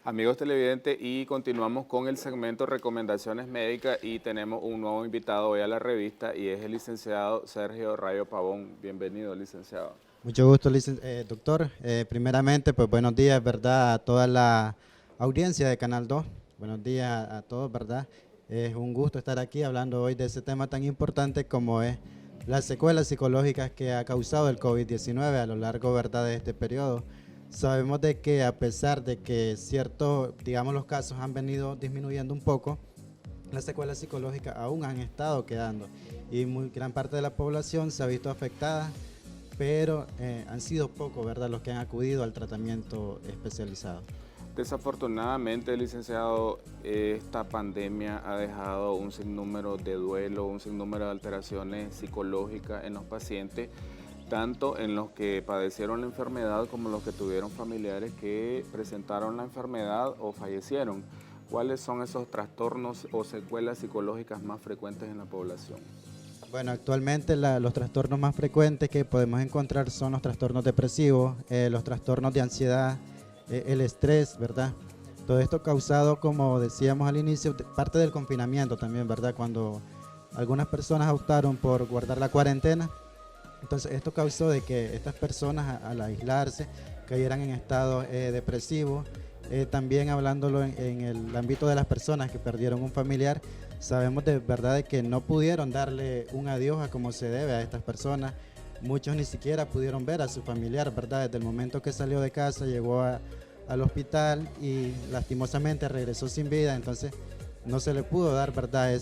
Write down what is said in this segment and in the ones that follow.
Amigos televidentes, y continuamos con el segmento Recomendaciones Médicas y tenemos un nuevo invitado hoy a la revista y es el licenciado Sergio Rayo Pavón. Bienvenido, licenciado. Mucho gusto, doctor. Primeramente, pues buenos días, ¿verdad? A toda la audiencia de Canal 2. Buenos días a todos, ¿verdad? Es un gusto estar aquí hablando hoy de ese tema tan importante como es las secuelas psicológicas que ha causado el COVID-19 a lo largo, ¿verdad?, de este periodo. Sabemos de que a pesar de que ciertos, digamos, los casos han venido disminuyendo un poco, las secuelas psicológicas aún han estado quedando y muy gran parte de la población se ha visto afectada, pero han sido pocos, ¿verdad?, los que han acudido al tratamiento especializado. Desafortunadamente, licenciado, esta pandemia ha dejado un sinnúmero de duelo, un sinnúmero de alteraciones psicológicas en los pacientes, tanto en los que padecieron la enfermedad como los que tuvieron familiares que presentaron la enfermedad o fallecieron. ¿Cuáles son esos trastornos o secuelas psicológicas más frecuentes en la población? Bueno, actualmente los trastornos más frecuentes que podemos encontrar son los trastornos depresivos, los trastornos de ansiedad, el estrés, ¿verdad? Todo esto causado, como decíamos al inicio, parte del confinamiento también, ¿verdad? Cuando algunas personas optaron por guardar la cuarentena, entonces esto causó de que estas personas al aislarse cayeran en estado depresivo. También hablándolo en el ámbito de las personas que perdieron un familiar, sabemos de verdad de que no pudieron darle un adiós a como se debe a estas personas. Muchos ni siquiera pudieron ver a su familiar, ¿verdad? Desde el momento que salió de casa, llegó al hospital y lastimosamente regresó sin vida, entonces no se le pudo dar, ¿verdad?,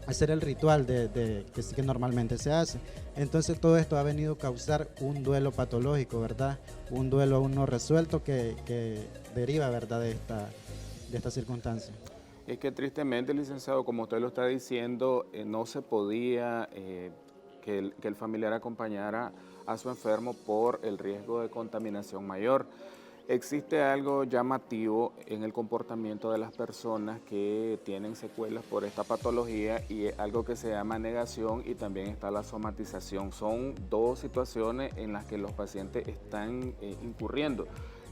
hacer el ritual que sí que normalmente se hace. Entonces todo esto ha venido a causar un duelo patológico, ¿verdad? Un duelo aún no resuelto que deriva, ¿verdad?, de esta circunstancia. Es que tristemente, licenciado, como usted lo está diciendo, no se podía que el familiar acompañara a su enfermo por el riesgo de contaminación mayor. Existe algo llamativo en el comportamiento de las personas que tienen secuelas por esta patología y es algo que se llama negación y también está la somatización. Son dos situaciones en las que los pacientes están incurriendo.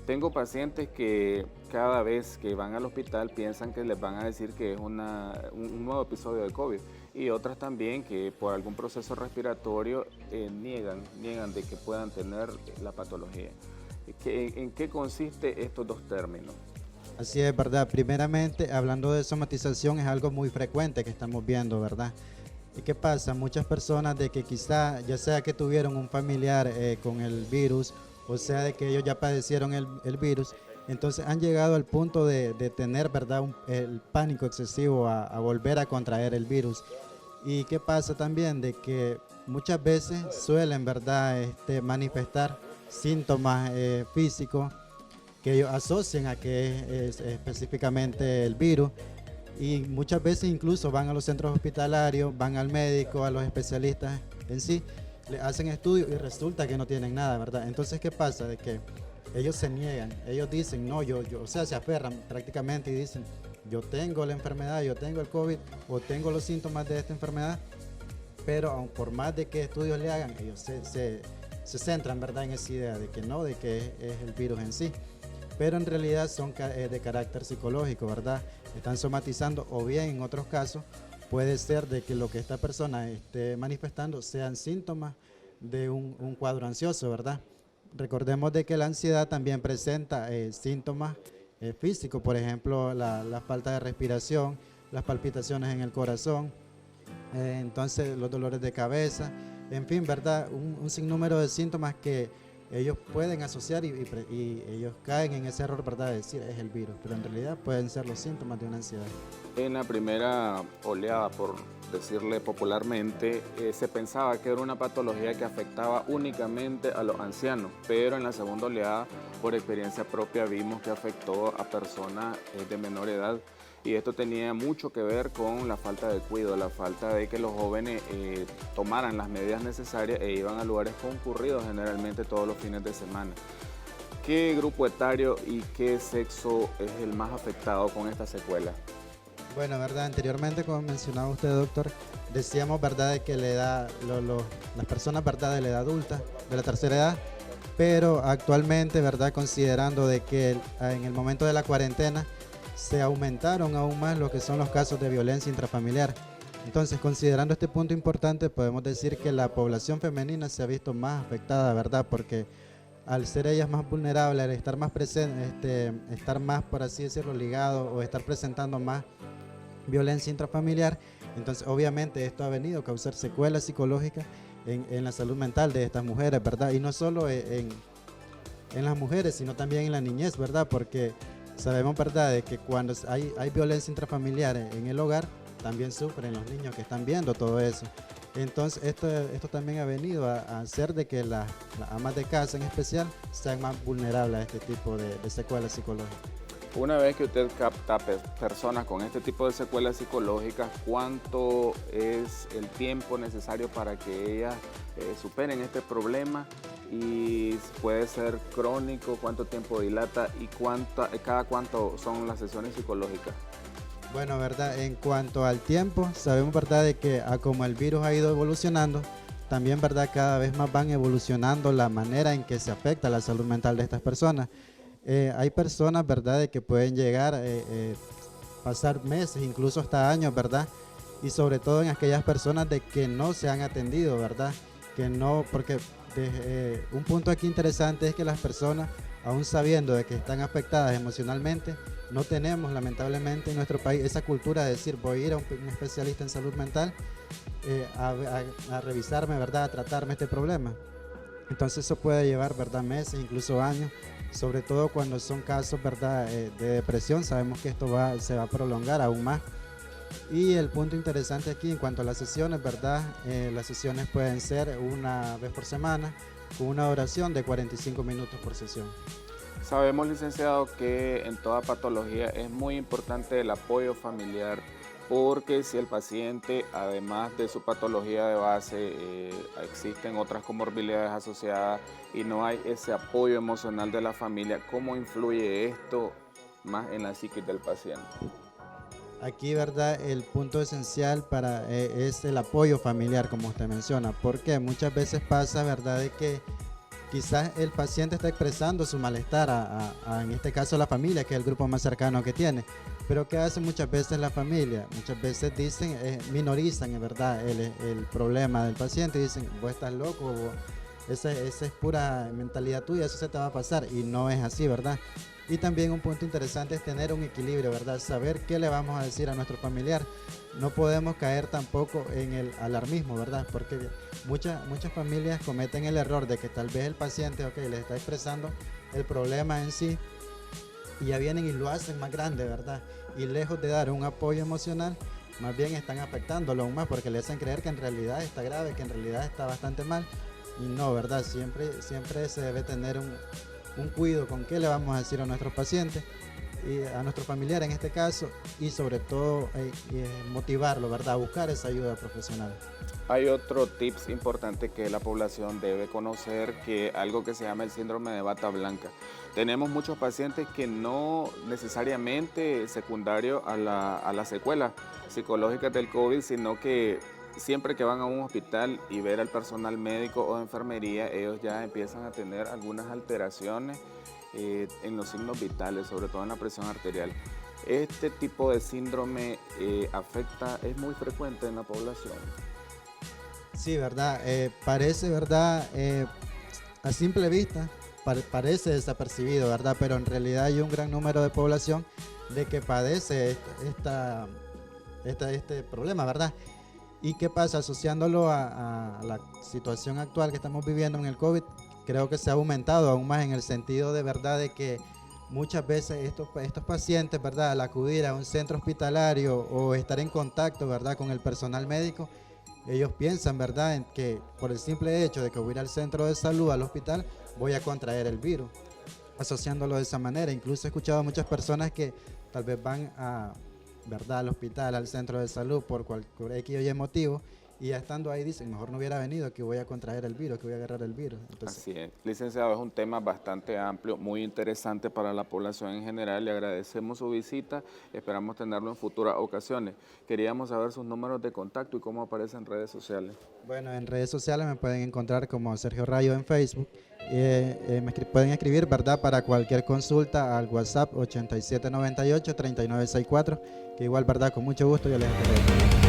Tengo pacientes que cada vez que van al hospital piensan que les van a decir que es un nuevo episodio de COVID y otras también que por algún proceso respiratorio niegan de que puedan tener la patología. ¿En qué consiste estos dos términos? Así es, ¿verdad? Primeramente, hablando de somatización, es algo muy frecuente que estamos viendo, ¿verdad? ¿Y qué pasa? Muchas personas de que quizá, ya sea que tuvieron un familiar con el virus, o sea de que ellos ya padecieron el virus, entonces han llegado al punto de tener, ¿verdad?, el pánico excesivo a volver a contraer el virus. ¿Y qué pasa también? De que muchas veces suelen, ¿verdad?, manifestar síntomas físicos que ellos asocian a que es específicamente el virus, y muchas veces incluso van a los centros hospitalarios, van al médico, a los especialistas en sí, le hacen estudios y resulta que no tienen nada, ¿verdad? Entonces, ¿qué pasa? De que ellos se niegan, ellos dicen, no, o sea, se aferran prácticamente y dicen, yo tengo la enfermedad, yo tengo el COVID o tengo los síntomas de esta enfermedad, pero aun por más de que estudios le hagan, ellos se centran, ¿verdad?, en esa idea de que no, de que es el virus en sí, pero en realidad son de carácter psicológico, ¿verdad? Están somatizando, o bien en otros casos puede ser de que lo que esta persona esté manifestando sean síntomas de un cuadro ansioso, ¿verdad? Recordemos de que la ansiedad también presenta síntomas físicos, por ejemplo, la falta de respiración, las palpitaciones en el corazón, entonces los dolores de cabeza, en fin, ¿verdad? Un sinnúmero de síntomas que ellos pueden asociar y ellos caen en ese error, ¿verdad?, de decir es el virus, pero en realidad pueden ser los síntomas de una ansiedad. En la primera oleada, por decirle popularmente, se pensaba que era una patología que afectaba únicamente a los ancianos, pero en la segunda oleada, por experiencia propia, vimos que afectó a personas de menor edad. Y esto tenía mucho que ver con la falta de cuidado, la falta de que los jóvenes tomaran las medidas necesarias e iban a lugares concurridos generalmente todos los fines de semana. ¿Qué grupo etario y qué sexo es el más afectado con esta secuela? Bueno, ¿verdad? Anteriormente, como mencionaba usted, doctor, decíamos, ¿verdad?, de que la edad, las personas, ¿verdad?, de la edad adulta, de la tercera edad, pero actualmente, ¿verdad? Considerando de que en el momento de la cuarentena se aumentaron aún más lo que son los casos de violencia intrafamiliar. Entonces, considerando este punto importante, podemos decir que la población femenina se ha visto más afectada, ¿verdad? Porque al ser ellas más vulnerables, al estar más presentes, estar más, por así decirlo, ligado o estar presentando más violencia intrafamiliar, entonces obviamente esto ha venido a causar secuelas psicológicas en la salud mental de estas mujeres, ¿verdad? Y no solo en las mujeres, sino también en la niñez, ¿verdad? Porque sabemos, ¿verdad?, de que cuando hay violencia intrafamiliar en el hogar, también sufren los niños que están viendo todo eso. Entonces esto también ha venido a hacer de que las amas de casa en especial sean más vulnerables a este tipo de secuelas psicológicas. Una vez que usted capta personas con este tipo de secuelas psicológicas, ¿cuánto es el tiempo necesario para que ellas superen este problema? Y puede ser crónico, ¿cuánto tiempo dilata y cada cuánto son las sesiones psicológicas? Bueno, verdad, en cuanto al tiempo, sabemos, verdad, de que como el virus ha ido evolucionando, también, verdad, cada vez más van evolucionando la manera en que se afecta la salud mental de estas personas. Hay personas, verdad, de que pueden llegar a pasar meses, incluso hasta años, verdad, y sobre todo en aquellas personas de que no se han atendido, verdad, que no, porque un punto aquí interesante es que las personas, aún sabiendo de que están afectadas emocionalmente, no tenemos lamentablemente en nuestro país esa cultura de decir voy a ir a un especialista en salud mental a revisarme, ¿verdad?, a tratarme este problema. Entonces eso puede llevar, ¿verdad?, meses, incluso años, sobre todo cuando son casos, ¿verdad?, de depresión. Sabemos que esto se va a prolongar aún más. Y el punto interesante aquí en cuanto a las sesiones, ¿verdad?, las sesiones pueden ser una vez por semana con una duración de 45 minutos por sesión. Sabemos, licenciado, que en toda patología es muy importante el apoyo familiar, porque si el paciente, además de su patología de base, existen otras comorbilidades asociadas y no hay ese apoyo emocional de la familia, ¿cómo influye esto más en la psiquis del paciente? Aquí, ¿verdad?, el punto esencial es el apoyo familiar, como usted menciona, porque muchas veces pasa, ¿verdad?, de que quizás el paciente está expresando su malestar en este caso, la familia, que es el grupo más cercano que tiene. Pero ¿qué hace muchas veces la familia? Muchas veces dicen, minorizan, en verdad, el problema del paciente. Dicen, vos estás loco, esa es pura mentalidad tuya, eso se te va a pasar. Y no es así, ¿verdad? Y también un punto interesante es tener un equilibrio, ¿verdad? Saber qué le vamos a decir a nuestro familiar. No podemos caer tampoco en el alarmismo, ¿verdad? Porque muchas familias cometen el error de que tal vez el paciente, les está expresando el problema en sí y ya vienen y lo hacen más grande, ¿verdad? Y lejos de dar un apoyo emocional, más bien están afectándolo aún más porque le hacen creer que en realidad está grave, que en realidad está bastante mal. Y no, ¿verdad? Siempre se debe tener un cuidado con qué le vamos a decir a nuestros pacientes y a nuestro familiar en este caso, y sobre todo motivarlo, ¿verdad?, a buscar esa ayuda profesional. Hay otro tips importante que la población debe conocer, que algo que se llama el síndrome de bata blanca. Tenemos muchos pacientes que no necesariamente secundario a la secuela psicológica del COVID, sino que siempre que van a un hospital y ver al personal médico o de enfermería, ellos ya empiezan a tener algunas alteraciones en los signos vitales, sobre todo en la presión arterial. Este tipo de síndrome es muy frecuente en la población. Sí, verdad, parece, verdad, a simple vista, parece desapercibido, verdad, pero en realidad hay un gran número de población de que padece este problema, verdad. ¿Y qué pasa? Asociándolo a la situación actual que estamos viviendo en el COVID, creo que se ha aumentado aún más en el sentido de verdad de que muchas veces estos pacientes, ¿verdad?, al acudir a un centro hospitalario o estar en contacto, ¿verdad?, con el personal médico, ellos piensan, ¿verdad?, en que por el simple hecho de que voy a ir al centro de salud, al hospital, voy a contraer el virus, asociándolo de esa manera. Incluso he escuchado a muchas personas que tal vez van ¿verdad?, al hospital, al centro de salud por cualquier X o Y motivo, y ya estando ahí dicen, mejor no hubiera venido, que voy a contraer el virus, que voy a agarrar el virus. Entonces, así es. Licenciado, es un tema bastante amplio, muy interesante para la población en general. Le agradecemos su visita, esperamos tenerlo en futuras ocasiones. Queríamos saber sus números de contacto y cómo aparecen en redes sociales. bueno, en redes sociales me pueden encontrar como Sergio Rayo en Facebook. Pueden escribir, ¿verdad? Para cualquier consulta al WhatsApp 8798-3964, que igual, ¿verdad? Con mucho gusto yo les estaré.